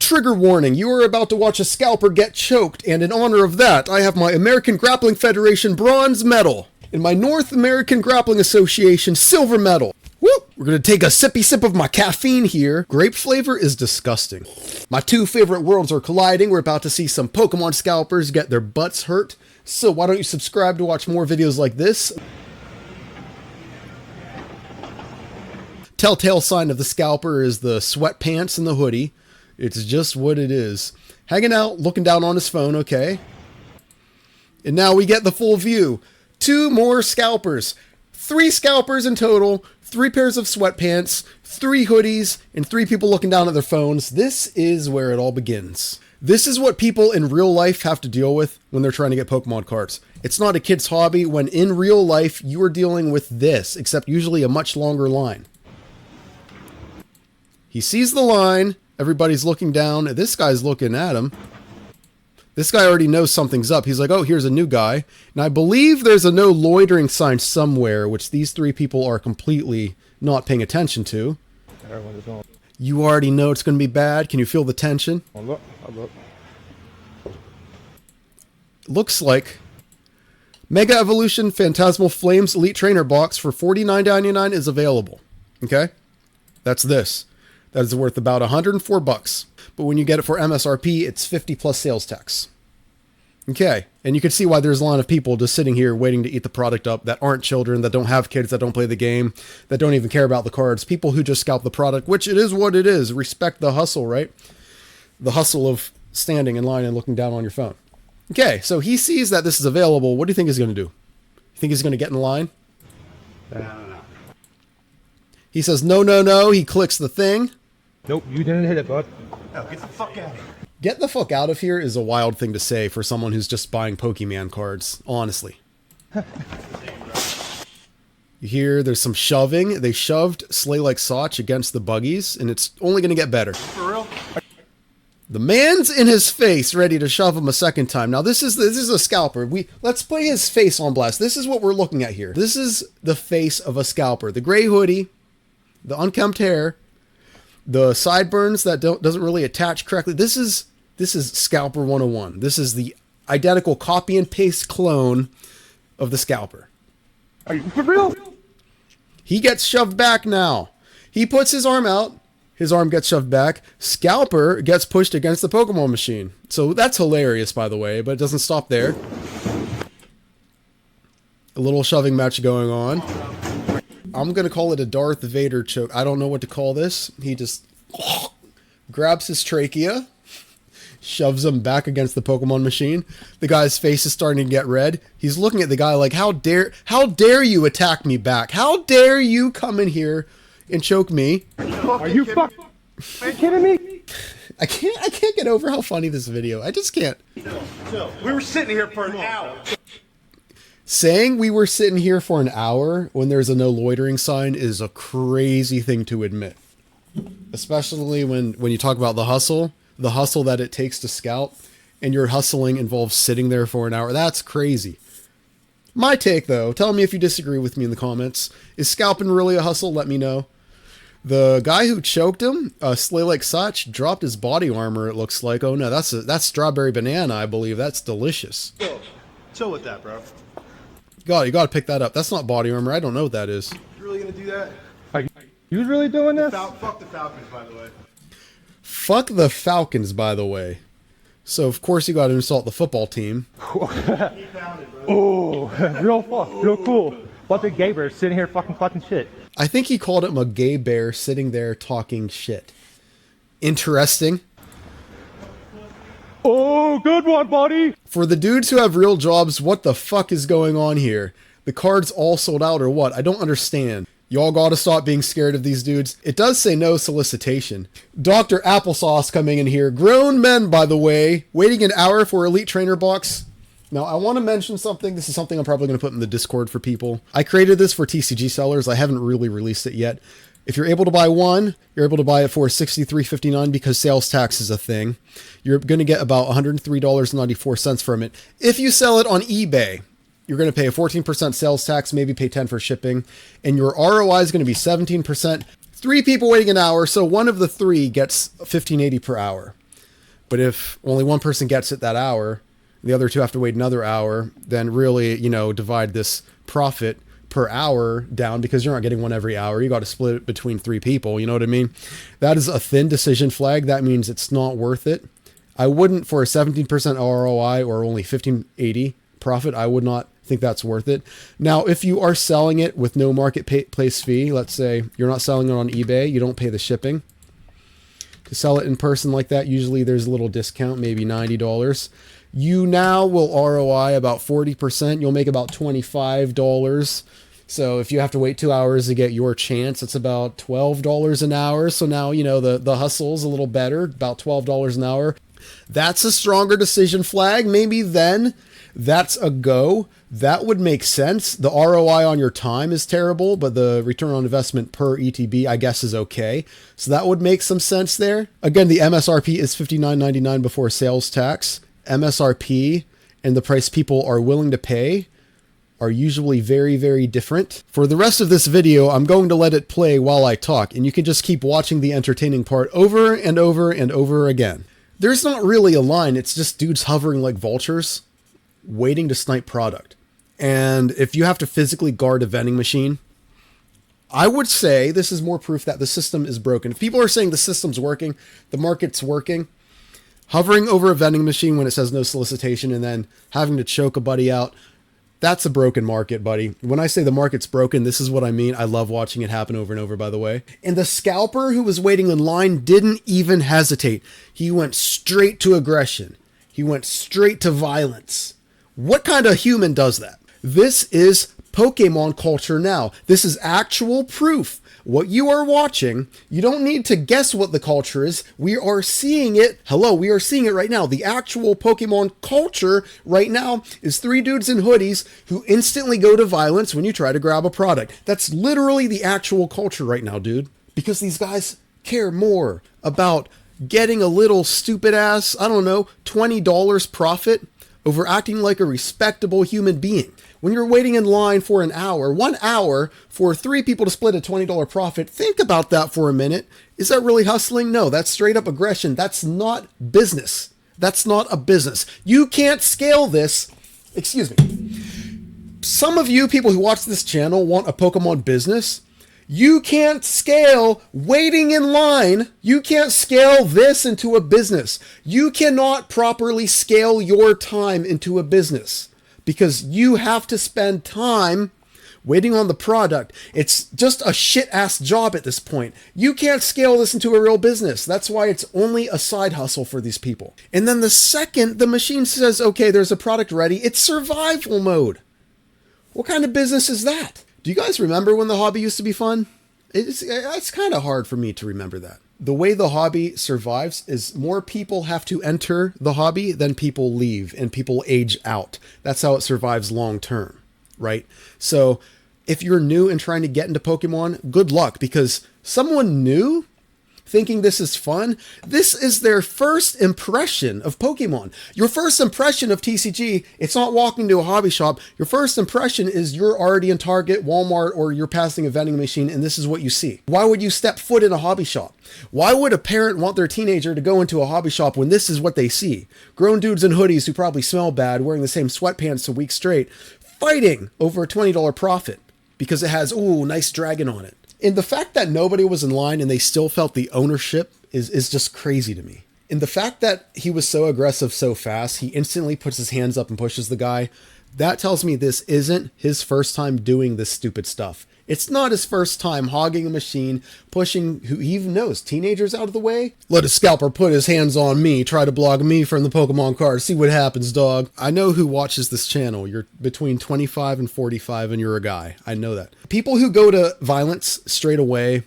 Trigger warning, you are about to watch a scalper get choked, and in honor of that, I have my American Grappling Federation bronze medal and my North American Grappling Association silver medal. Whoop! We're gonna take a sippy sip of my caffeine here. Grape flavor is disgusting. My two favorite worlds are colliding. We're about to see some Pokemon scalpers get their butts hurt. So why don't you subscribe to watch more videos like this? Telltale sign of the scalper is the sweatpants and the hoodie. It's just what it is. Hanging out, looking down on his phone, okay. And now we get the full view. 2 more scalpers. 3 scalpers in total, 3 pairs of sweatpants, 3 hoodies, and 3 people looking down at their phones. This is where it all begins. This is what people in real life have to deal with when they're trying to get Pokemon cards. It's not a kid's hobby when in real life you are dealing with this, except usually a much longer line. He sees the line, everybody's looking down, this guy's looking at him. This guy already knows something's up. He's like, oh, here's a new guy. And I believe there's a no loitering sign somewhere, which these 3 people are completely not paying attention to. You already know it's going to be bad. Can you feel the tension? I'll look. Looks like Mega Evolution Phantasmal Flames Elite Trainer Box for $49.99 is available. Okay? That's this. That is worth about $104. But when you get it for MSRP, it's 50 plus sales tax. Okay, and you can see why there's a lot of people just sitting here waiting to eat the product up that aren't children, that don't have kids, that don't play the game, that don't even care about the cards. People who just scalp the product, which it is what it is. Respect the hustle, right? The hustle of standing in line and looking down on your phone. Okay, so he sees that this is available. What do you think he's going to do? You think he's going to get in line? No. He says, no, no, no. He clicks the thing. Nope, you didn't hit it, bud. No, get the fuck out of here. Get the fuck out of here is a wild thing to say for someone who's just buying Pokemon cards, honestly. You hear there's some shoving. They shoved Slay Like Sach against the buggies, and it's only going to get better. For real? The man's in his face, ready to shove him a second time. Now, this is a scalper. Let's put his face on blast. This is what we're looking at here. This is the face of a scalper. The gray hoodie, the unkempt hair, the sideburns that doesn't really attach correctly. This is Scalper 101. This is the identical copy and paste clone of the scalper. Are you for real? He gets shoved back now. He puts his arm out. His arm gets shoved back. Scalper gets pushed against the Pokemon machine. So that's hilarious, by the way, but it doesn't stop there. A little shoving match going on. I'm going to call it a Darth Vader choke. I don't know what to call this. He just grabs his trachea, shoves him back against the Pokemon machine. The guy's face is starting to get red. He's looking at the guy like, how dare you attack me back? How dare you come in here and choke me? Are you fucking kidding me? I can't get over how funny this video. I just can't. So, we were sitting here for an hour. Saying we were sitting here for an hour when there's a no loitering sign is a crazy thing to admit. Especially when you talk about the hustle that it takes to scalp, and your hustling involves sitting there for an hour. That's crazy. My take, though, tell me if you disagree with me in the comments. Is scalping really a hustle? Let me know. The guy who choked him, Slay Like Sach, dropped his body armor, it looks like. Oh no, that's strawberry banana, I believe. That's delicious. Chill with that, bro. God, you gotta pick that up. That's not body armor. I don't know what that is. You really gonna do that? Are you really doing this? Fuck the Falcons, by the way. Fuck the Falcons, by the way. So, of course, you gotta insult the football team. Oh, real cool. Bunch of gay bears sitting here fucking clutching shit. I think he called him a gay bear sitting there talking shit. Interesting. Oh, good one, buddy. For the dudes who have real jobs, what the fuck is going on here? The cards all sold out or what? I don't understand. Y'all gotta stop being scared of these dudes. It does say no solicitation. Dr. Applesauce coming in here. Grown men, by the way. Waiting an hour for Elite Trainer Box. Now, I want to mention something. This is something I'm probably going to put in the Discord for people. I created this for TCG sellers. I haven't really released it yet. If you're able to buy one, you're able to buy it for $63.59 because sales tax is a thing. You're going to get about $103.94 from it. If you sell it on eBay, you're going to pay a 14% sales tax, maybe pay 10 for shipping, and your ROI is going to be 17%. 3 people waiting an hour, so one of the 3 gets $15.80 per hour. But if only one person gets it that hour, the other two have to wait another hour, then really, divide this profit per hour down, because you're not getting one every hour. You got to split it between 3 people. You know what I mean? That is a thin decision flag. That means it's not worth it. I wouldn't, for a 17% ROI or only 1580 profit, I would not think that's worth it. Now, if you are selling it with no marketplace fee, let's say you're not selling it on eBay, you don't pay the shipping. To sell it in person like that, usually there's a little discount, maybe $90. You now will ROI about 40%. You'll make about $25. So if you have to wait 2 hours to get your chance, it's about $12 an hour. So now, the hustle's a little better, about $12 an hour. That's a stronger decision flag. Maybe then that's a go. That would make sense. The ROI on your time is terrible, but the return on investment per ETB, I guess, is okay. So that would make some sense there. Again, the MSRP is $59.99 before sales tax. MSRP and the price people are willing to pay are usually very, very different. For the rest of this video, I'm going to let it play while I talk, and you can just keep watching the entertaining part over and over and over again. There's not really a line. It's just dudes hovering like vultures, waiting to snipe product. And if you have to physically guard a vending machine, I would say this is more proof that the system is broken. If people are saying the system's working, the market's working, hovering over a vending machine when it says no solicitation and then having to choke a buddy out, that's a broken market, buddy. When I say the market's broken, this is what I mean. I love watching it happen over and over, by the way. And the scalper who was waiting in line didn't even hesitate. He went straight to aggression. He went straight to violence. What kind of human does that? This is Pokemon culture now. This is actual proof. What you are watching, you don't need to guess what the culture is. We are seeing it. Hello, we are seeing it right now. The actual Pokemon culture right now is 3 dudes in hoodies who instantly go to violence when you try to grab a product. That's literally the actual culture right now, dude. Because these guys care more about getting a little stupid ass, I don't know, $20 profit over acting like a respectable human being. When you're waiting in line for an hour, 1 hour for 3 people to split a $20 profit, think about that for a minute. Is that really hustling? No, that's straight up aggression. That's not business. That's not a business. You can't scale this. Excuse me. Some of you people who watch this channel want a Pokemon business. You can't scale waiting in line. You can't scale this into a business. You cannot properly scale your time into a business because you have to spend time waiting on the product. It's just a shit-ass job at this point. You can't scale this into a real business. That's why it's only a side hustle for these people. And then the second the machine says, okay, there's a product ready, it's survival mode. What kind of business is that? Do you guys remember when the hobby used to be fun? It's kind of hard for me to remember that. The way the hobby survives is more people have to enter the hobby than people leave and people age out. That's how it survives long term, right? So if you're new and trying to get into Pokemon, good luck, because someone new thinking this is fun, this is their first impression of Pokemon. Your first impression of TCG, it's not walking to a hobby shop. Your first impression is you're already in Target, Walmart, or you're passing a vending machine and this is what you see. Why would you step foot in a hobby shop? Why would a parent want their teenager to go into a hobby shop when this is what they see? Grown dudes in hoodies who probably smell bad, wearing the same sweatpants a week straight, fighting over a $20 profit because it has, ooh, nice dragon on it. And the fact that nobody was in line and they still felt the ownership is just crazy to me. And the fact that he was so aggressive so fast, he instantly puts his hands up and pushes the guy, that tells me this isn't his first time doing this stupid stuff. It's not his first time hogging a machine, pushing, who even knows, teenagers out of the way? Let a scalper put his hands on me, try to block me from the Pokemon card, see what happens, dog. I know who watches this channel. You're between 25 and 45 and you're a guy. I know that. People who go to violence straight away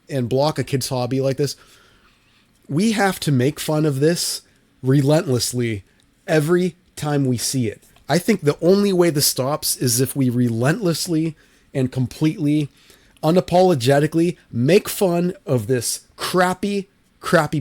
and block a kid's hobby like this, we have to make fun of this relentlessly every time we see it. I think the only way this stops is if we relentlessly and completely, unapologetically make fun of this crappy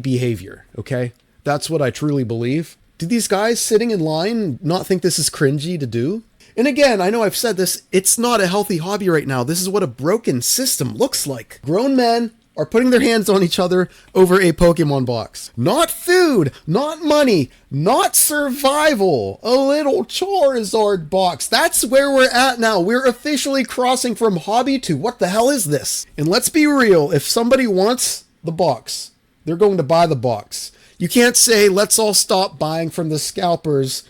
behavior, okay? That's what I truly believe. Do these guys sitting in line not think this is cringy to do? And again, I know I've said this, it's not a healthy hobby right now. This is what a broken system looks like. Grown men are putting their hands on each other over a Pokemon box. Not food, not money, not survival. A little Charizard box. That's where we're at now. We're officially crossing from hobby to what the hell is this? And let's be real, if somebody wants the box, they're going to buy the box. You can't say, let's all stop buying from the scalpers.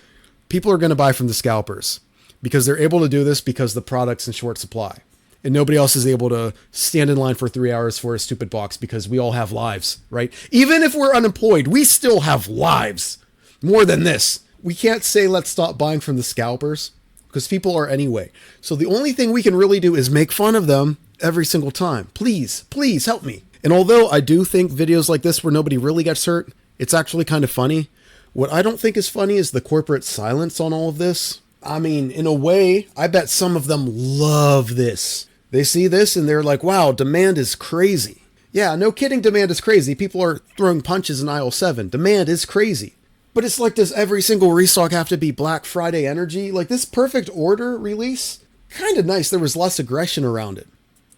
People are going to buy from the scalpers because they're able to do this because the product's in short supply. And nobody else is able to stand in line for 3 hours for a stupid box because we all have lives, right? Even if we're unemployed, we still have lives. More than this. We can't say let's stop buying from the scalpers because people are anyway. So the only thing we can really do is make fun of them every single time. Please, please help me. And although I do think videos like this where nobody really gets hurt, it's actually kind of funny. What I don't think is funny is the corporate silence on all of this. I mean, in a way, I bet some of them love this. They see this and they're like, wow, demand is crazy. Yeah, no kidding, demand is crazy. People are throwing punches in aisle 7. Demand is crazy. But it's like, does every single restock have to be Black Friday energy? Like this Perfect Order release, kind of nice. There was less aggression around it.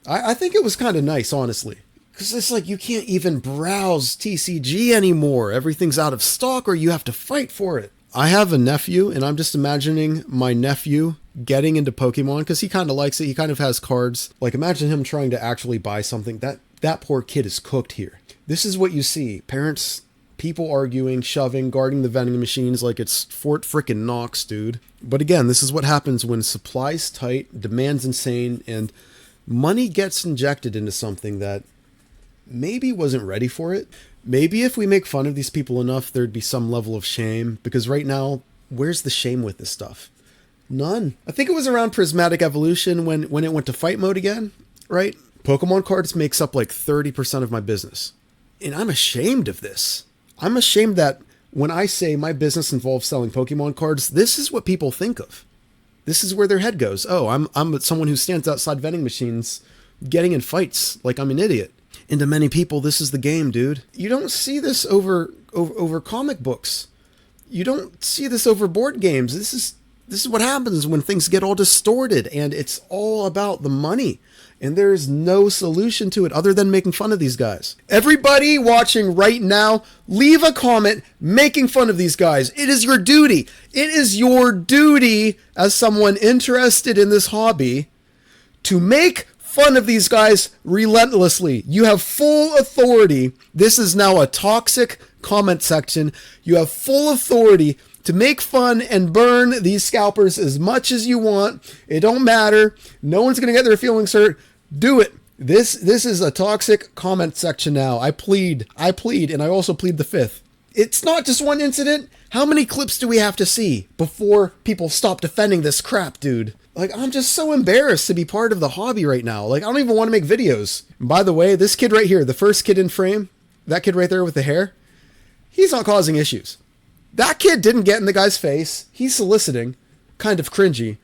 I think it was kind of nice, honestly. Because it's like you can't even browse TCG anymore. Everything's out of stock or you have to fight for it. I have a nephew and I'm just imagining my nephew getting into Pokemon because he kind of likes it. He kind of has cards. Like imagine him trying to actually buy something. That poor kid is cooked here. This is what you see. Parents, people arguing, shoving, guarding the vending machines like it's Fort frickin' Knox, dude. But again, this is what happens when supply's tight, demand's insane, and money gets injected into something that maybe wasn't ready for it. Maybe if we make fun of these people enough, there'd be some level of shame. Because right now, where's the shame with this stuff? None. I think it was around Prismatic Evolution when it went to fight mode again, right? Pokemon cards makes up like 30% of my business. And I'm ashamed of this. I'm ashamed that when I say my business involves selling Pokemon cards, this is what people think of. This is where their head goes. Oh, I'm someone who stands outside vending machines getting in fights like I'm an idiot. And to many people, this is the game, dude. You don't see this over comic books. You don't see this over board games. This is what happens when things get all distorted and it's all about the money. And there's no solution to it other than making fun of these guys. Everybody watching right now, leave a comment making fun of these guys. It is your duty. It is your duty as someone interested in this hobby to make fun of these guys relentlessly. You have full authority. This is now a toxic comment section. You have full authority to make fun and burn these scalpers as much as you want. It don't matter. No one's going to get their feelings hurt. Do it. This is a toxic comment section now. I plead, and I also plead the fifth. It's not just one incident. How many clips do we have to see before people stop defending this crap, dude? Like, I'm just so embarrassed to be part of the hobby right now. Like, I don't even want to make videos. And by the way, this kid right here, the first kid in frame, that kid right there with the hair, he's not causing issues. That kid didn't get in the guy's face. He's soliciting. Kind of cringy.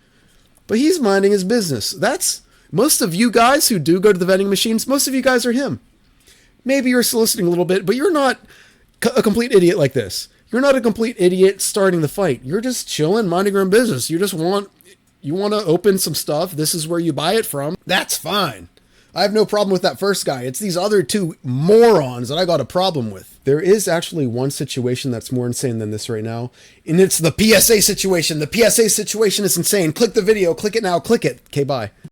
But he's minding his business. That's most of you guys who do go to the vending machines, most of you guys are him. Maybe you're soliciting a little bit, but you're not a complete idiot like this. You're not a complete idiot starting the fight. You're just chilling, minding your own business. You want to open some stuff. This is where you buy it from. That's fine. I have no problem with that first guy. It's these other two morons that I got a problem with. There is actually one situation that's more insane than this right now, and it's the PSA situation. The PSA situation is insane. Click the video. Click it now. Click it. Okay, bye.